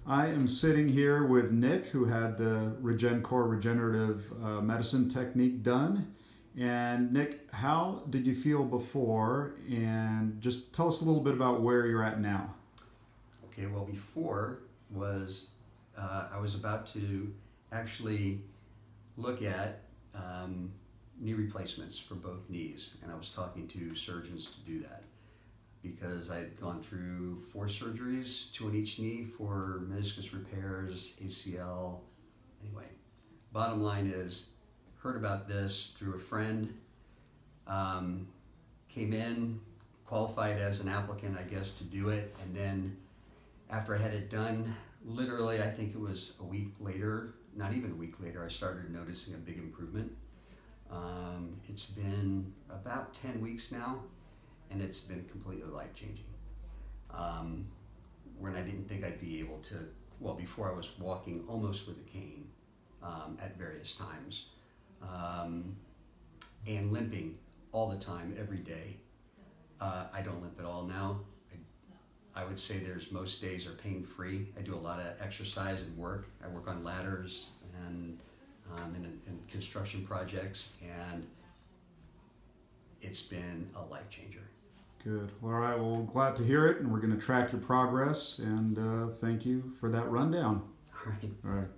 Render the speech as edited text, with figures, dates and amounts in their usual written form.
I am sitting here with Nick, who had the RegenCore regenerative medicine technique done. And Nick, how did you feel before? And just tell us a little bit about where you're at now. Okay, well, before was I was about to actually look at knee replacements for both knees, and I was talking to surgeons to do that because I'd gone through 4 surgeries, 2 on each knee for meniscus repairs, ACL. Anyway, bottom line is, heard about this through a friend, came in, qualified as an applicant, I guess, to do it, and then after I had it done, literally, I think it was a week later, not even a week later, I started noticing a big improvement. It's been about 10 weeks now, and it's been completely life-changing. When I didn't think I'd be able to, well, before I was walking almost with a cane at various times, and limping all the time, every day. I don't limp at all now. I would say most days are pain-free. I do a lot of exercise and work. I work on ladders and in construction projects, and it's been a life changer. Good. All right. Well, glad to hear it, and we're going to track your progress. And thank you for that rundown. All right. All right.